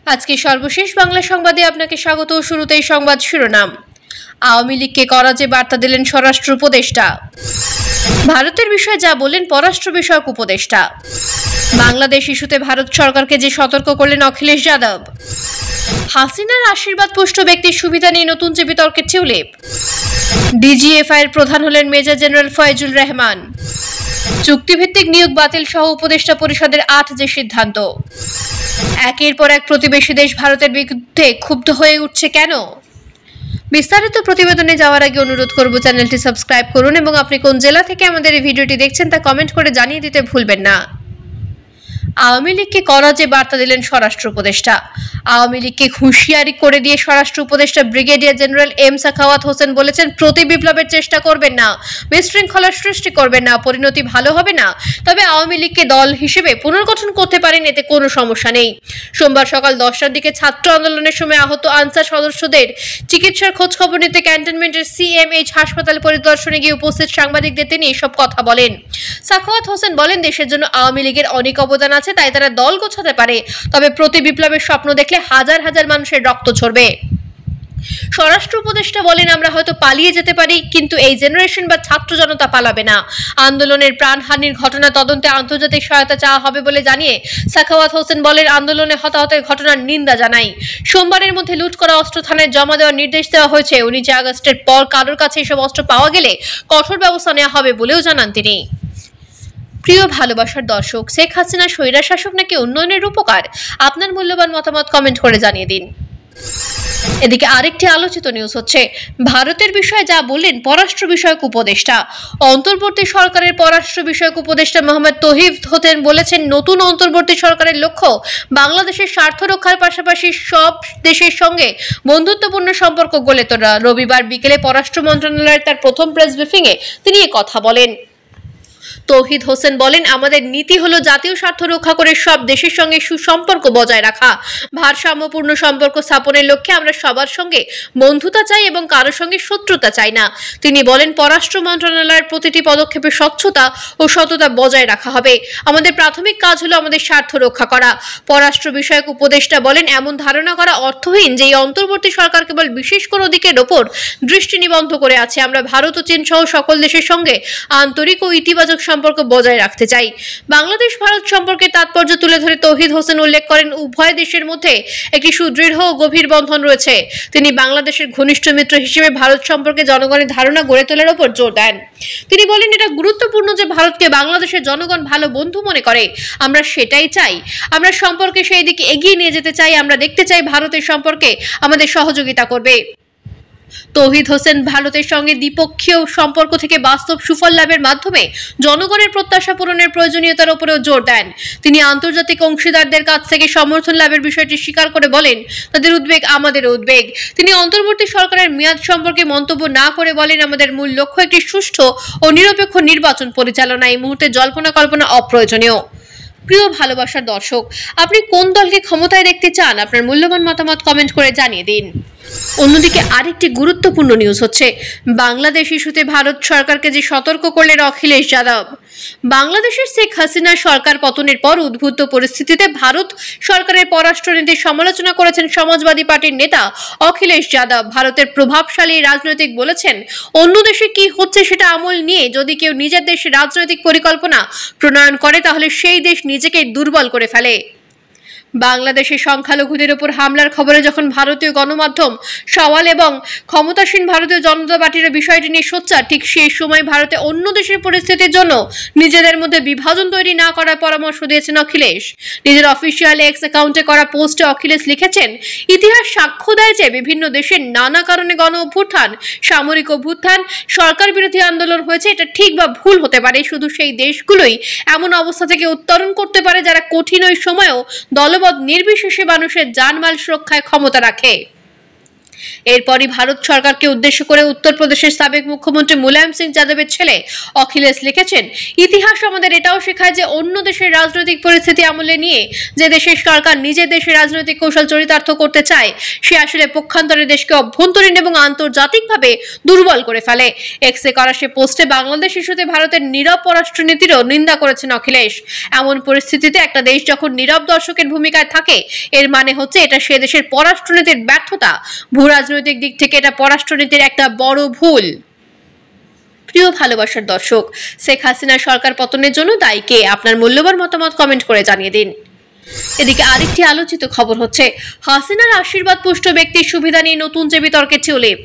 আজকে সর্বশেষ বাংলা সংবাদে আপনাকে স্বাগত। শুরুতেই সংবাদ শিরোনাম। আওয়ামী লীগকে করাচে বার্তা দিলেন স্বরাষ্ট্র উপদেষ্টা। ভারতের বিষয়ে যা বললেন পররাষ্ট্র বিষয়ক উপদেষ্টা। বাংলাদেশ ইস্যুতে ভারত সরকারকে যে সতর্ক করলেন অখিলেশ যাদব। হাসিনার আশীর্বাদ পুষ্ট ব্যক্তির সুবিধা নিয়ে নতুন যে বিতর্কের টিউলিপ। ডিজিএফআই এর প্রধান হলেন মেজর জেনারেল ফয়জুল রহমান। চুক্তিভিত্তিক নিয়োগ বাতিল সহ উপদেষ্টা পরিষদের ৮ যে সিদ্ধান্ত। একের পর এক প্রতিবেশী দেশ ভারতের বিরুদ্ধে ক্ষুব্ধ হয়ে উঠছে কেন? বিস্তারিত প্রতিবেদনে যাওয়ার আগে অনুরোধ করব চ্যানেলটি সাবস্ক্রাইব করুন এবং আপনি কোন জেলা থেকে আমাদের এই ভিডিওটি দেখছেন তা কমেন্ট করে জানিয়ে দিতে ভুলবেন না। আওয়ামী লীগকে করাচে বার্তা দিলেন স্বরাষ্ট্র উপদেষ্টা। আওয়ামী লীগকে হুঁশিয়ারি করে দিয়ে স্বরাষ্ট্র উপদেষ্টা brigadier general M Sakhawat Hossain বলেছেন, প্রতি বিপ্লবের চেষ্টা করবেন না, বিশৃঙ্খলার সৃষ্টি করবেন না, পরিণতি ভালো হবে না। তবে আওয়ামী লীগকে দল হিসেবে পুনর্গঠন করতে পারেন, এতে কোনো সমস্যা নেই। সোমবার সকাল 10টার দিকে ছাত্র আন্দোলনের সময় আহত আনসার সদস্যদের চিকিৎসার খোঁজ খবর নিতে ক্যান্টনমেন্টের সিএমএইচ হাসপাতাল পরিদর্শনে গিয়ে উপস্থিত সাংবাদিকদের তিনি এসব কথা বলেন। সাখাওয়াত হোসেন বলেন, দেশের জন্য আওয়ামী লীগের অনেক অবদান আছে, তাই তারা দল গোছাতে পারে। তবে প্রতি বিপ্লবের স্বপ্ন দেখলে হাজার হাজার মানুষের রক্ত ঝরবে। স্বরাষ্ট্র উপদেষ্টা বলেন, আমরা হয়তো পালিয়ে যেতে পারি, কিন্তু এই জেনারেশন বা ছাত্র জনতা পালাবে না। আন্দোলনের প্রাণহানির ঘটনা তদন্তে আন্তর্জাতিক সহায়তা চাওয়া হবে বলে জানিয়ে সাখাওয়াত হোসেন বলেন, আন্দোলনে হতাহতের ঘটনার নিন্দা জানাই। সোমবারের মধ্যে লুট করা অস্ত্র থানায় জমা দেওয়ার নির্দেশ দেওয়া হয়েছে। 19 আগস্টের পর কারোর কাছে এসব অস্ত্র পাওয়া গেলে কঠোর ব্যবস্থা নেওয়া হবে বলেও জানান তিনি। প্রিয় ভালোবাসার দর্শক, শেখ হাসিনা স্বৈরা শাসক নাকি উন্নয়নের উপকার? আপনার মূল্যবান মতামত কমেন্ট করে জানিয়ে দিন। এদিকে আরেকটি আলোচিত নিউজ হচ্ছে, ভারতের বিষয়ে যা বললেন পররাষ্ট্র বিষয়ক উপদেষ্টা। অন্তর্বর্তী সরকারের পররাষ্ট্র বিষয়ক উপদেষ্টা মোহাম্মদ তৌহিদ হোসেন বলেছেন, নতুন অন্তর্বর্তী সরকারের লক্ষ্য বাংলাদেশের স্বার্থ রক্ষার পাশাপাশি সব দেশের সঙ্গে বন্ধুত্বপূর্ণ সম্পর্ক গড়ে তোলা। রবিবার বিকেলে পররাষ্ট্র মন্ত্রণালয়ের তার প্রথম প্রেস ব্রিফিংয়ে তিনি এ কথা বলেন। তৌহিদ হোসেন বলেন, আমাদের নীতি হলো জাতীয় স্বার্থ রক্ষা করে সব দেশের সঙ্গে সুসম্পর্ক বজায় রাখা। ভারসাম্যপূর্ণ সম্পর্ক স্থাপনের লক্ষ্যে আমরা সবার সঙ্গে বন্ধুতা চাই এবং কারোর সঙ্গে শত্রুতা চাই না। তিনি বলেন, পররাষ্ট্র মন্ত্রণালয়ের প্রতিটি পদক্ষেপে স্বচ্ছতা ও সততা বজায় রাখা হবে। আমাদের প্রাথমিক কাজ হলো আমাদের স্বার্থ রক্ষা করা। পররাষ্ট্র বিষয়ক উপদেষ্টা বলেন, এমন ধারণা করা অর্থহীন যে এই অন্তর্বর্তী সরকার কেবল বিশেষ কোনো দিকের ওপর দৃষ্টি নিবদ্ধ করে আছে। আমরা ভারত ও চীন সহ সকল দেশের সঙ্গে আন্তরিক ও ইতিবাচক সম্পর্ক বজায় রাখতে চাই। বাংলাদেশ ভারত সম্পর্কে তাৎপর্য তুলে ধরে তৌহিদ হোসেন উল্লেখ করেন, উভয় দেশের মধ্যে একটি সুদৃঢ় ও গভীর বন্ধন রয়েছে। তিনি বাংলাদেশের ঘনিষ্ঠ মিত্র হিসেবে ভারত সম্পর্কে জনগণের ধারণা গড়ে তোলার উপর জোর দেন। তিনি বলেন, এটা গুরুত্বপূর্ণ যে ভারতকে বাংলাদেশের জনগণ ভালো বন্ধু মনে করে। আমরা সেটাই চাই। আমরা সম্পর্কে সেই দিকে এগিয়ে নিয়ে যেতে চাই। আমরা দেখতে চাই ভারতের সম্পর্কে আমাদের সহযোগিতা করবে। তৌহিদ হোসেন ভারতের সঙ্গে দ্বিপক্ষীয় সম্পর্ক থেকে বাস্তব সুফল লাভের মাধ্যমে জনগণের প্রত্যাশা পূরণের প্রয়োজনীয়তার উপরেও জোর দেন। তিনি আন্তর্জাতিক অংশীদারদের কাছ থেকে সমর্থন লাভের বিষয়টি স্বীকার করে বলেন, তাদের উদ্বেগ আমাদের উদ্বেগ। তিনি অন্তর্বর্তী সরকারের মেয়াদ সম্পর্কে মন্তব্য না করে বলেন, আমাদের মূল লক্ষ্য একটি সুষ্ঠু ও নিরপেক্ষ নির্বাচন পরিচালনা। এই মুহূর্তে জল্পনা কল্পনা অপ্রয়োজনীয়। প্রিয় ভালোবাসার দর্শক, আপনি কোন দলকে ক্ষমতায় দেখতে চান? আপনার মূল্যবান মতামত কমেন্ট করে জানিয়ে দিন। অন্যদিকে আরেকটি গুরুত্বপূর্ণ নিউজ হচ্ছে, বাংলাদেশ ইস্যুতে ভারত সরকারকে যে সতর্ক করলেন অখিলেশ যাদব। বাংলাদেশের শেখ হাসিনা সরকার পতনের পর উদ্ভূত পরিস্থিতিতে ভারত সরকারের পররাষ্ট্রনীতির সমালোচনা করেছেন সমাজবাদী পার্টির নেতা অখিলেশ যাদব। ভারতের প্রভাবশালী রাজনৈতিক বলেছেন, অন্য দেশে কি হচ্ছে সেটা আমল নিয়ে যদি কেউ নিজের দেশে রাজনৈতিক পরিকল্পনা প্রণয়ন করে তাহলে সেই দেশ নিজেকে দুর্বল করে ফেলে। বাংলাদেশের সংখ্যালঘুদের উপর হামলার খবরে যখন ভারতীয় গণমাধ্যম সওয়াল এবং ক্ষমতাসীন ভারতীয় জনতা পার্টির বিষয়টি নিয়ে সোচ্চার, ঠিক সেই সময় ভারতে অন্য দেশের পরিস্থিতির জন্য নিজেদের মধ্যে বিভাজন তৈরি না করার পরামর্শ দিয়েছেন অখিলেশ। নিজের অফিসিয়াল এক্স অ্যাকাউন্টে করা পোস্টে অখিলেশ লিখেছেন, ইতিহাস সাক্ষ্য দেয় যে বিভিন্ন দেশের নানা কারণে গণ অভ্যুত্থান, সামরিক অভ্যুত্থান, সরকার বিরোধী আন্দোলন হয়েছে। এটা ঠিক বা ভুল হতে পারে, শুধু সেই দেশগুলোই এমন অবস্থা থেকে উত্তরণ করতে পারে যারা কঠিন ওই সময়েও দলবদ্ধ নির্বিশেষে মানুষের জানমাল সুরক্ষায় ক্ষমতা রাখে। এরপরই ভারত সরকারকে উদ্দেশ্য করে উত্তরপ্রদেশের সাবেক মুখ্যমন্ত্রী মুলায়ম সিং যাদবের ছেলে অখিলেশ লিখেছেন, ইতিহাস আমাদের এটাও শেখায় যে অন্য দেশের রাজনৈতিক পরিস্থিতি আমলে নিয়ে যে দেশের সরকার নিজের দেশের রাজনৈতিক কৌশল চরিতার্থ করতে চায় সে আসলে পক্ষান্তরে দেশকে অভ্যন্তরীণ এবং আন্তর্জাতিকভাবে দুর্বল করে ফেলে। এক্সে করা সে পোস্টে বাংলাদেশ ইস্যুতে ভারতের নীরব পররাষ্ট্রনীতিরও নিন্দা করেছেন অখিলেশ। এমন পরিস্থিতিতে একটা দেশ যখন নীরব দর্শকের ভূমিকায় থাকে এর মানে হচ্ছে এটা সে দেশের পররাষ্ট্রনীতির ব্যর্থতা। ভূ রাজনৈতিক দিক থেকে এটা পররাষ্ট্রনীতির একটা বড় ভুল। প্রিয় ভালোবাসার দর্শক, শেখ হাসিনার সরকার পতনের জন্য দায়ী কে? আপনার মূল্যবান মতামত কমেন্ট করে জানিয়ে দিন। এদিকে আরেকটি আলোচিত খবর হচ্ছে হাসিনার আশীর্বাদ পুষ্ট ব্যক্তির সুবিধা নিয়ে নতুন যে বিতর্কে টিউলিপ।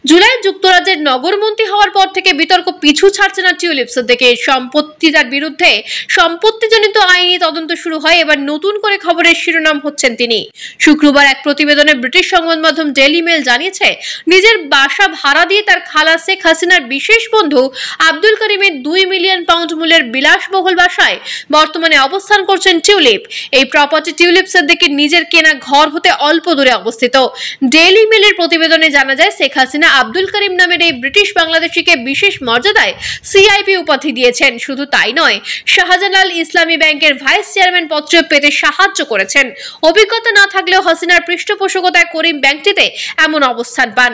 জুলাই যুক্তরাজ্যের নগরমন্ত্রী হওয়ার পর থেকে বিতর্ক পিছু ছাড়ছে না টিউলিপ সিদ্দিকী। সম্পত্তির বিরুদ্ধে সম্পত্তিজনিত আইনি তদন্ত শুরু হয়। এবার নতুন করে খবরের শিরোনাম হচ্ছেন তিনি। শুক্রবার এক প্রতিবেদনে ব্রিটিশ সংবাদ মাধ্যম ডেইলি মেল জানিয়েছে, নিজের বাসা ভাড়া দিয়ে তার খালা শেখ হাসিনার বিশেষ বন্ধু আব্দুল করিমের 2 মিলিয়ন পাউন্ড মূল্যের বিলাসবহুল বাসায় বর্তমানে অবস্থান করছেন টিউলিপ। এই প্রপার্টি টিউলিপ সিদ্দিকীর নিজের কেনা ঘর হতে অল্প দূরে অবস্থিত। ডেইলি মেলের প্রতিবেদনে জানা যায়, শেখ হাসিনা আব্দুল করিম নামের এই ব্রিটিশ বাংলাদেশিকে বিশেষ মর্যাদায় সিআইপি উপাধি দিয়েছেন। শুধু তাই নয়, শাহজালাল ইসলামী ব্যাংকের ভাইস চেয়ারম্যান পদটিও পেতে সাহায্য করেছেন। অভিজ্ঞতা না থাকলেও হাসিনার পৃষ্ঠপোষকতায় করিম ব্যাংকটিতে এমন অবস্থান পান।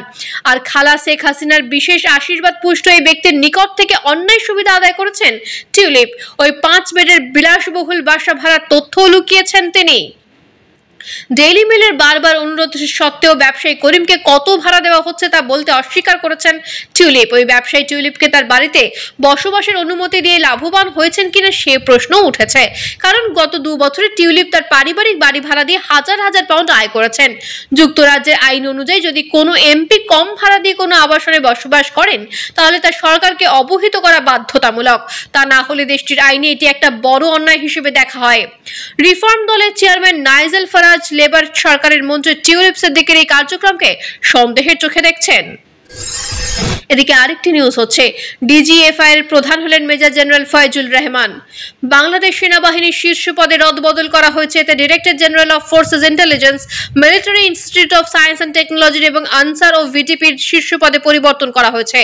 আর খালা শেখ হাসিনার বিশেষ আশীর্বাদ পুষ্ট এই ব্যক্তির নিকট থেকে অন্যায় সুবিধা আদায় করেছেন টিউলিপ। ওই 5 বেডের বিলাসবহুল বাসা ভাড়ার তথ্য লুকিয়েছেন তিনি। ডেইলি মেলের বারবার অনুরোধ সত্ত্বেও ব্যবসায়ী করিমকে কত ভাড়া দেওয়া হচ্ছে তা বলতে অস্বীকার করেছেন টিউলিপ। ওই ব্যবসায়ী টিউলিপকে তার বাড়িতে বসবাসের অনুমতি দিয়ে লাভবান হয়েছেন কিনা সে প্রশ্ন উঠেছে। কারণ গত 2 বছরে টিউলিপ তার পারিবারিক বাড়ি ভাড়া দিয়ে হাজার হাজার পাউন্ড আয় করেছেন। যুক্তরাজ্যের আইন অনুযায়ী যদি কোনো এমপি কম ভাড়া দিয়ে কোনো আবাসনে বসবাস করেন তাহলে তা সরকারকে অবহিত করা বাধ্যতামূলক। তা না হলে দেশটির আইনে এটি একটা বড় অন্যায় হিসেবে দেখা হয়। রিফর্ম দলের চেয়ারম্যান নাইজেল ফারাজ লেবার সরকারের মন্ত্রী টিউলিপ সিদ্দিকীর এই কার্যক্রমকে সন্দেহের চোখে দেখছেন। এদিকে আরেকটি নিউজ হচ্ছে, ডিজিএফআই এর প্রধান হলেন মেজর জেনারেল ফয়জুল রহমান। বাংলাদেশ সেনাবাহিনীর শীর্ষ পদে রদবদল করা হয়েছে। এতে director general of forces intelligence, military institute of science and টেকনোলজির এবং আনসার ও ভিটিপির শীর্ষ পদে পরিবর্তন করা হয়েছে।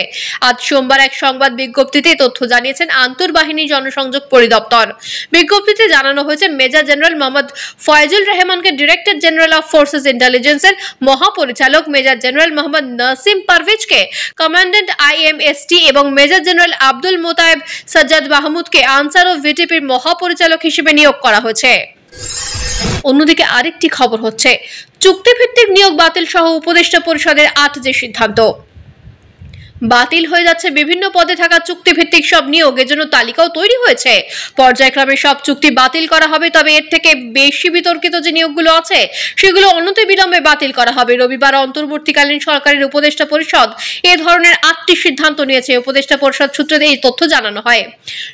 আজ সোমবার এক সংবাদ বিজ্ঞপ্তিতে তথ্য জানিয়েছেন আন্তর্বাহিনী জনসংযোগ পরিদপ্তর। বিজ্ঞপ্তিতে জানানো হয়েছে, মেজর জেনারেল মোহাম্মদ ফয়জুল রহমানকে ডিরেক্টর জেনারেল অফ ফোর্সেস ইন্টেলিজেন্সের মহাপরিচালক, মেজর জেনারেল মোহাম্মদ নাসিম পারভেজকে কমান্ডেন্ট আইএমএসটি এবং মেজর জেনারেল আব্দুল মোতায়েব সাজ্জাদ মাহমুদকে আনসার ও ভিটিপির মহাপরিচালক হিসেবে নিয়োগ করা হয়েছে। অন্যদিকে আরেকটি খবর হচ্ছে, চুক্তিভিত্তিক নিয়োগ বাতিল সহ উপদেষ্টা পরিষদের 8 যে সিদ্ধান্ত। বাতিল হয়ে যাচ্ছে বিভিন্ন পদে থাকা চুক্তিভিত্তিক সব নিয়োগ। এর জন্য তালিকাও তৈরি হয়েছে। পর্যায়ক্রমে সব চুক্তি বাতিল করা হবে। তবে এর থেকে বেশি বিতর্কিত যে নিয়োগগুলো আছে সেগুলো অনতিবিলম্বে বাতিল করা হবে। রবিবার অন্তর্বর্তীকালীন সরকারের উপদেষ্টা পরিষদ এ ধরনের 8টি সিদ্ধান্ত নিয়েছে। উপদেষ্টা পরিষদ সূত্রে এই তথ্য জানানো হয়।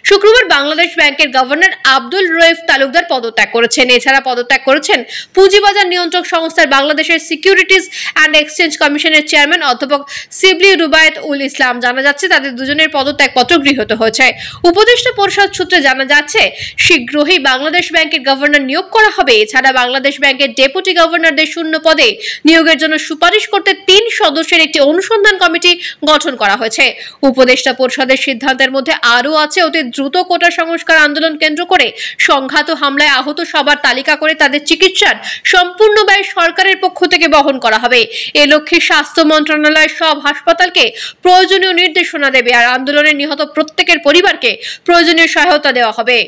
শুক্রবার বাংলাদেশ ব্যাংকের গভর্নর আব্দুল রউফ তালুকদার পদত্যাগ করেছেন। এছাড়া পদত্যাগ করেছেন পুঁজিবাজার নিয়ন্ত্রক সংস্থার বাংলাদেশের সিকিউরিটিজ অ্যান্ড এক্সচেঞ্জ কমিশনের চেয়ারম্যান অধ্যাপক শিবলি রুবায়েত উল ইসলাম। জানা যাচ্ছে তাদের দুজনের পদত্যাগপত্র গৃহীত হয়েছে। উপদেষ্টা পরিষদ সূত্রে জানা যাচ্ছে শীঘ্রই বাংলাদেশ ব্যাংকের গভর্নর নিয়োগ করা হবে। এছাড়া বাংলাদেশ ব্যাংকের ডেপুটি গভর্নরদের শূন্য পদে নিয়োগের জন্য সুপারিশ করতে 3 সদস্যের একটি অনুসন্ধান কমিটি গঠন করা হয়েছে। উপদেষ্টা পরিষদের সিদ্ধান্তের মধ্যে আরও আছে, অতি দ্রুত কোটা সংস্কার আন্দোলন কেন্দ্র করে সংঘাত হামলায় আহত সবার তালিকা করে তাদের চিকিৎসার সম্পূর্ণ ব্যয় সরকারের পক্ষ থেকে বহন করা হবে। এ লক্ষ্যে স্বাস্থ্য মন্ত্রণালয় সব হাসপাতালকে প্রয়োজনীয় নির্দেশনা দেবে। আর আন্দোলনে নিহত প্রত্যেকের পরিবারকে প্রয়োজনীয় সহায়তা দেওয়া হবে।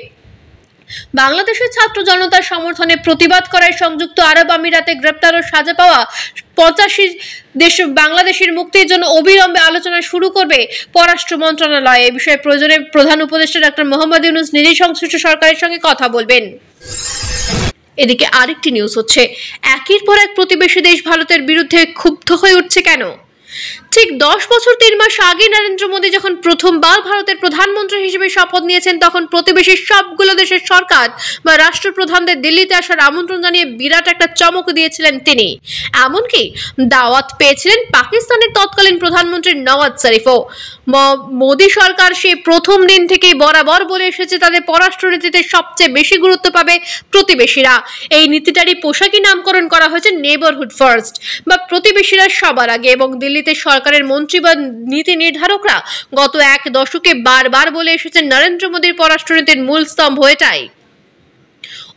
বাংলাদেশের ছাত্র জনতার সমর্থনে প্রতিবাদ করায় সংযুক্ত আরব আমিরাতে গ্রেপ্তার ও সাজা পাওয়া 85 দেশ বাংলাদেশের মুক্তির জন্য অবিলম্বে আলোচনা শুরু করবে পররাষ্ট্র মন্ত্রণালয়। এই বিষয়ে প্রয়োজনে প্রধান উপদেষ্টা ডক্টর মোহাম্মদ ইউনূস নিজেই সংশ্লিষ্ট সরকারের সঙ্গে কথা বলবেন। এদিকে আরেকটি নিউজ হচ্ছে, একের পর এক প্রতিবেশী দেশ ভারতের বিরুদ্ধে ক্ষুব্ধ হয়ে উঠছে কেন? ঠিক 10 বছর 3 মাস আগে নরেন্দ্র মোদী যখন প্রথমবার ভারতের প্রধানমন্ত্রী হিসেবে শপথ নিয়েছেন, তখন প্রতিবেশী সবগুলো দেশের সরকার বা রাষ্ট্রপ্রধানদের দিল্লিতে আসার আমন্ত্রণ জানিয়ে বিরাট একটা চমক দিয়েছিলেন তিনি। এমনকি দাওয়াত পেয়েছিলেন পাকিস্তানের তৎকালীন প্রধানমন্ত্রী নওয়াজ শরীফও। মোদী সরকার সেই প্রথম দিন থেকেই বরাবর বলে এসেছে তাদের পররাষ্ট্রনীতিতে সবচেয়ে বেশি গুরুত্ব পাবে প্রতিবেশীরা। এই নীতিটারই পোশাকি নামকরণ করা হয়েছে নেবারহুড ফার্স্ট বা প্রতিবেশীরা সবার আগে। এবং দিল্লিতে সরকারের মন্ত্রী বা নীতি নির্ধারকরা গত এক দশকে বারবার বলে এসেছেন নরেন্দ্র মোদীর পররাষ্ট্রনীতির মূল স্তম্ভ এটাই।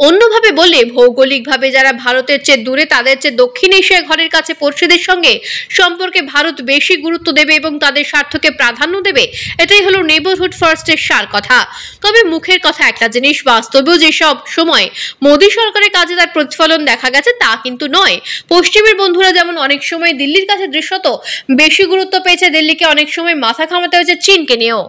অন্যভাবে বললে ভৌগোলিকভাবে যারা ভারতের চেয়ে দূরে, তাদের চেয়ে দক্ষিণ এশিয়া ঘরের কাছে পড়শিদের সঙ্গে সম্পর্কে ভারত বেশি গুরুত্ব দেবে এবং তাদের স্বার্থকে প্রাধান্য দেবে। এটাই হলো নেবারহুড ফার্স্টের সার কথা। তবে মুখের কথা একটা জিনিস, বাস্তবেও যেসব সময় মোদী সরকারের কাজে তার প্রতিফলন দেখা গেছে তা কিন্তু নয়। পশ্চিমের বন্ধুরা যেমন অনেক সময় দিল্লির কাছে দৃশ্যত বেশি গুরুত্ব পেয়েছে, দিল্লিকে অনেক সময় মাথা ঘামাতে হয়েছে চীনকে নিয়েও।